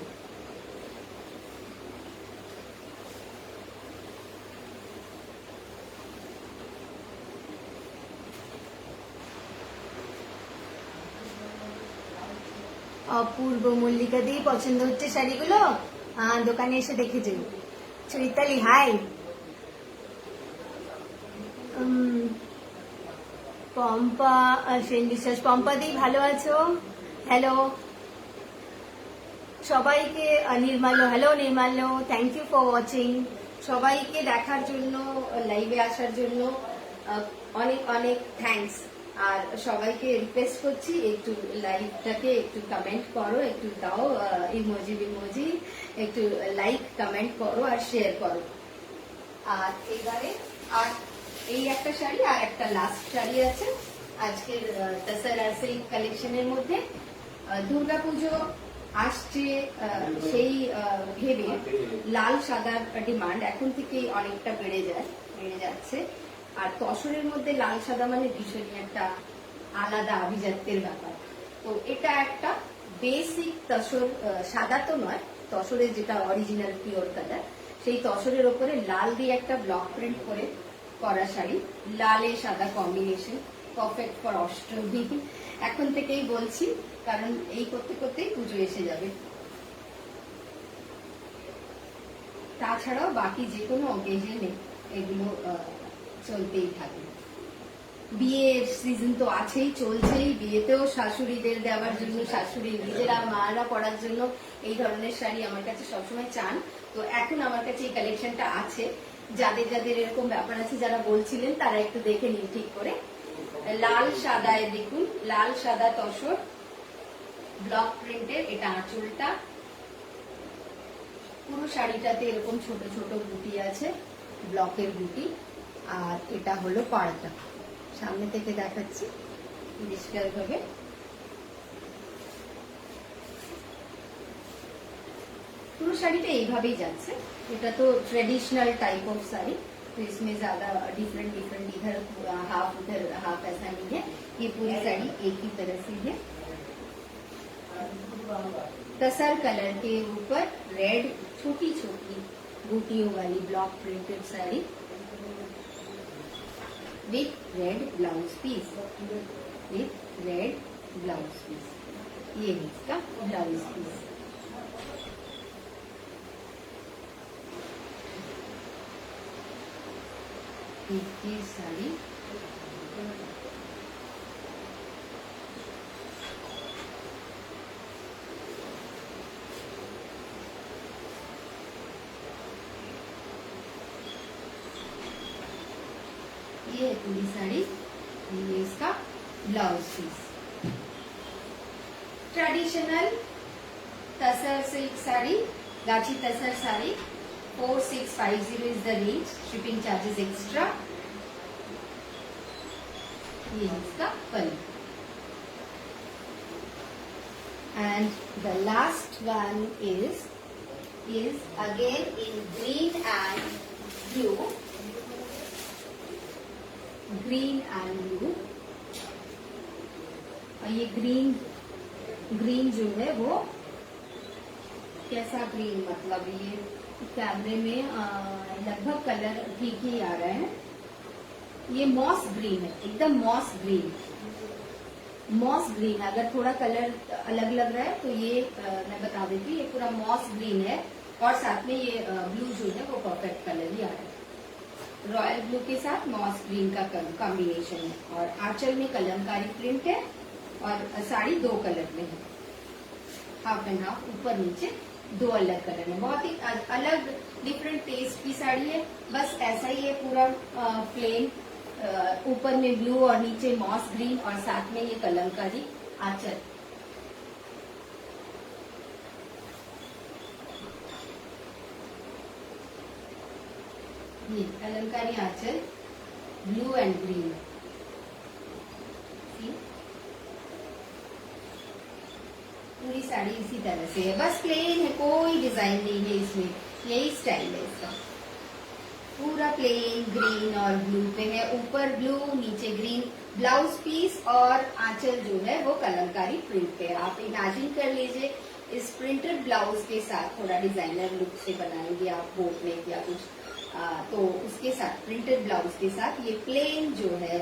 অপূর্ব মল্লিকা দি পছন্দ হচ্ছে শাড়িগুলো? দোকানে এসে দেখে যাই। চৈতালি হাই। পম্পা সেন বিশ্বাস, পম্পা দি ভালো আছো? হ্যালো সবাইকে। Nirmalya, hello Nirmalya, thank you for watching. সবাইকে দেখার জন্য, লাইভে আসার জন্য অনেক অনেক থ্যাঙ্কস। আর সবাইকে রিকোয়েস্ট করছি একটু লাইভটাকে একটু কমেন্ট করো, একটু দাও ইমোজি, একটু লাইক কমেন্ট করো আর শেয়ার করো। আর এবারে আর এই একটা শাড়ি আর একটা লাস্ট শাড়ি আছে আজকের তাসারা সিল্ক কালেকশনের মধ্যে। দুর্গাপুজো আসছে সেই ভেবে লাল সাদার ডিমান্ড এখন থেকেই অনেকটা বেড়ে যাচ্ছে। আর তসরের মধ্যে লাল সাদা মানে ভীষণই একটা আলাদা আভিজাত্যের ব্যাপার। তো এটা একটা বেসিক তসর, সাদা তো নয়, তসরের যেটা অরিজিনাল পিওর কালার, সেই তসরের ওপরে লাল দিয়ে একটা ব্লক প্রিন্ট করে করা শাড়ি, লালে সাদা কম্বিনেশন, পারফেক্ট ফর অষ্টমী। এখন থেকেই বলছি, কারণ এই করতে করতেই পুজো এসে যাবে। তাছাড়াও বাকি যে কোনো অকেশনে এগুলো চলতেই থাকে। বিয়ের সিজন তো আছেই, চলছেই। বিয়েতেও শাশুড়িদের দেওয়ার জন্য, শাশুড়ি নিজেরা মারা পরার জন্য এই ধরনের শাড়ি আমার কাছে সবসময় চান। তো এখন আমার কাছে এই কালেকশনটা আছে। যাদের যাদের এরকম ব্যাপার আছে, যারা বলছিলেন, তারা একটু দেখে নিন ঠিক করে। লাল সাদায় দেখুন, লাল সাদা তসর ব্লক প্রিন্টের, এটা আঁচলটা। পুরো শাড়িটাতে এরকম ছোট ছোট বুটি আছে, ব্লকের বুটি। আর এটা হলো পাড়টা, সামনে থেকে দেখাচ্ছি পরিষ্কার ভাবে। পুরো শাড়িটা এইভাবেই যাচ্ছে। এটা তো ट्रेडिशनल टाइप ऑफ साड़ी, तो इसमें ज्यादा डिफरेंट इधर हाफ ऐसा नहीं है। ये पूरी साड़ी एक ही तरह से है। तसर कलर के ऊपर रेड छोटी छोटी बूटियों वाली block printed sari with red blouse piece, ये है इसका ब्लाउज पीस। ये साड़ी ये है पूरी साड़ी, ये इसका ब्लाउज पीस। ट्रेडिशनल तसर सिल्क साड़ी, गाची tasar sari 4650 is the range, shipping charges extra। ये इसका पल्लू। And the last one is again in green and blue। और ये ग्रीन जो है वो कैसा ग्रीन, मतलब ये कैमरे में लगभग कलर ठीक ही आ रहा है। ये मॉस ग्रीन है, एकदम मॉस ग्रीन। अगर थोड़ा कलर अलग लग रहा है तो ये मैं बता देती हूँ, ये पूरा मॉस ग्रीन है। और साथ में ये ब्लू जो है वो परफेक्ट कलर ही आ रहा है। रॉयल ब्लू के साथ मॉस ग्रीन का कॉम्बिनेशन है। और आंचल में कलमकारी प्रिंट है और साड़ी 2 कलर में है, हाफ एंड हाफ, ऊपर नीचे 2 अलग कलर में। बहुत ही अलग डिफरेंट टेस्ट की साड़ी है। बस ऐसा ही है पूरा प्लेन, ऊपर में ब्लू और नीचे मॉस ग्रीन और साथ में ये कलमकारी आंचल। ये कलमकारी आंचल, ब्लू एंड ग्रीन। पूरी साड़ी इसी तरह से है, बस प्लेन है, कोई डिजाइन नहीं है इसमें। यही स्टाइल है इसका, पूरा प्लेन ग्रीन और ब्लू पे है। ऊपर ब्लू, नीचे ग्रीन, ब्लाउज पीस और आंचल जो है वो कलमकारी प्रिंट पे है। आप इमेजिन कर लीजिए इस प्रिंटेड ब्लाउज के साथ थोड़ा डिजाइनर लुक से बनाएंगे आप बोट नेक या कुछ, तो उसके साथ प्रिंटेड ब्लाउज के साथ ये प्लेन जो है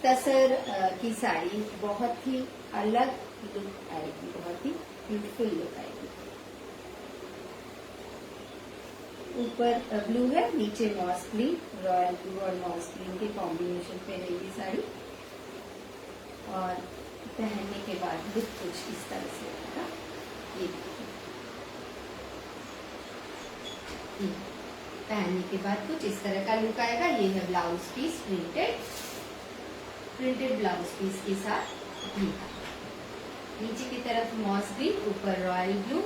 तसर की साड़ी बहुत ही अलग लुक आएगी, बहुत ही ब्यूटीफुल लुक आएगी। ऊपर ब्लू है, नीचे मॉस ग्रीन, रॉयल ब्लू और मॉस ग्रीन के कॉम्बिनेशन पे है ये साड़ी। और पहनने के बाद लुक कुछ इस तरह से होगा। ये पहनने के बाद कुछ इस तरह का लुक आएगा। ये है blouse piece, printed blouse piece के साथ। नीचे की तरफ मॉस ग्रीन, ऊपर रॉयल ब्लू,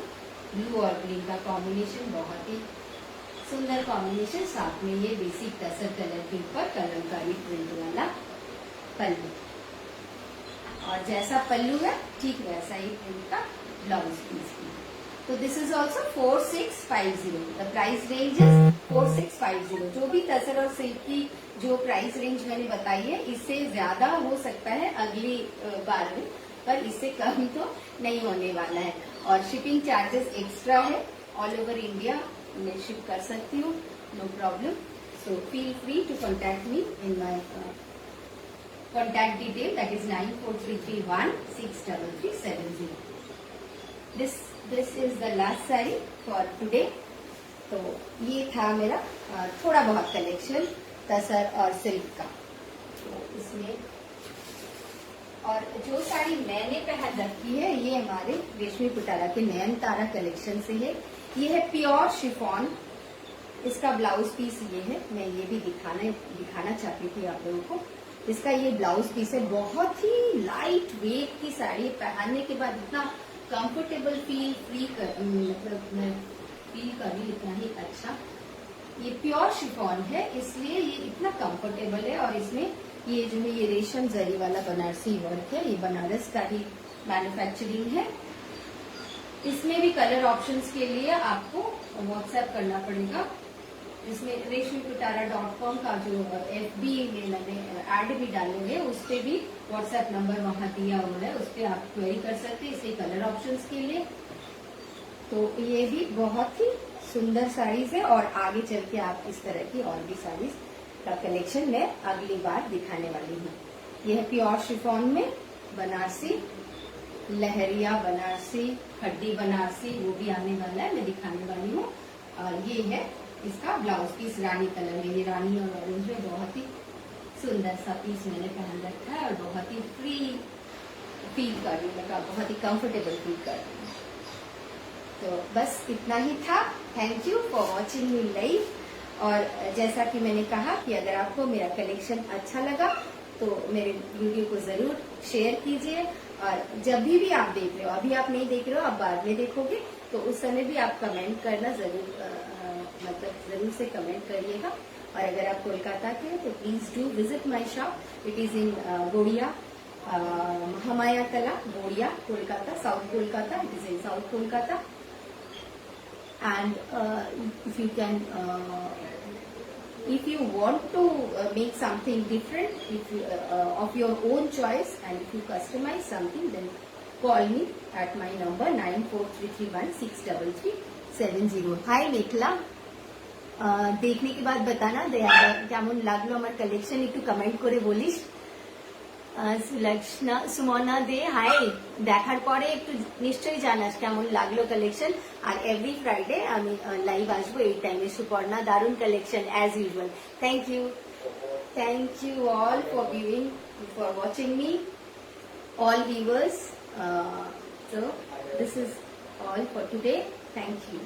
ब्लू और ग्रीन का कॉम्बिनेशन, बहुत ही सुंदर कॉम्बिनेशन। साथ में ये बेसिक टसर कलर के ऊपर कलमकारी प्रिंट वाला पल्लू, और जैसा पल्लू है ठीक वैसा ही प्रिंट का ब्लाउज पीस भी। तो this is also 4650। The price range is 4650। जो भी टसर और सिल्क की जो प्राइस रेंज मैंने बताई है, इससे ज्यादा हो सकता है अगली बार में, पर इससे कम तो नहीं होने वाला है। और शिपिंग चार्जेस एक्स्ट्रा है, ऑल ओवर इंडिया मैं शिप कर सकती हूँ, no problem. So feel free to contact me in my contact detail, that is 9433163370। This is the last sari for today. तो ये था मेरा थोड़ा बहुत कलेक्शन टसर और सिल्क का। तो इसमें और जो साड़ी मैंने पहन रखी है ये हमारे रेशमी पिटारा के नयनतारा कलेक्शन से है। ये है प्योर शिफॉन, इसका ब्लाउज पीस ये है। मैं ये भी दिखाना चाहती थी आप लोगों को। इसका ये ब्लाउज पीस है, बहुत ही लाइट वेट की साड़ी, पहनने के बाद इतना कंफर्टेबल फील मैं फील कर रही इतना ही अच्छा। ये प्योर शिफॉन है, इसलिए ये इतना कंफर्टेबल है। और इसमें ये जो है ये रेशम जरी वाला बनारसी वर्क है, ये बनारस का ही मैन्युफैक्चरिंग है। इसमें भी कलर ऑप्शंस के लिए आपको व्हाट्सएप करना पड़ेगा। इसमें reshmipittara.com का जो FB में मैंने ऐड भी डाले हैं, उस पे भी व्हाट्सएप नंबर वहां दिया हुआ है, उस पे आप क्वेरी कर सकते हैं इसके कलर ऑप्शंस के लिए। तो ये भी बहुत ही सुंदर साड़ीज है, और आगे चल के आप इस तरह की और भी साड़ीज का कलेक्शन मैं अगली बार दिखाने वाली हूँ। यह है प्योर शिफॉन में बनारसी, लहरिया बनारसी, हड्डी बनारसी, वो भी आने वाला है, मैं दिखाने वाली हूँ। और ये है इसका ब्लाउज पीस, रानी कलर में, ये रानी और ऑरेंज में बहुत ही सुंदर सा पीस मैंने पहन रखा है, और बहुत ही फ्री फील कर रही हूँ, बहुत ही कंफर्टेबल फील कर रही हूँ। तो बस इतना ही था। Thank you for watching me live. और जैसा कि मैंने कहा कि अगर आपको मेरा कलेक्शन अच्छा लगा तो मेरे वीडियो को जरूर शेयर कीजिए। और जब भी आप देख रहे हो, अभी आप नहीं देख रहे हो, आप बाद में देखोगे, तो उस समय भी आप कमेंट करना जरूर से कमेंट करिएगा। और अगर आप कोलकाता के हैं तो please do visit my shop. It is in Garia, Mahamaya कला, Garia, Kolkata, South Kolkata. It is in South Kolkata. And if you want to make something different, if you, of your own choice, and if you customize something, then call me at my number 9433163370. Hi Mekhla, দেখনে के बाद बताना কেমন লাগলো আমার কালেকশন, একটু কমেন্ট করে বলিস। সুলক্ষণা সুমনা দে হাই, দেখার পরে একটু নিশ্চয়ই জানাস কেমন লাগলো কালেকশন। আর এভরি ফ্রাইডে আমি লাইভ আসবো এই টাইমে। সুপর্ণা, দারুণ collection as usual. Thank you all for viewing, for watching me, all viewers. So this is all for today. Thank you.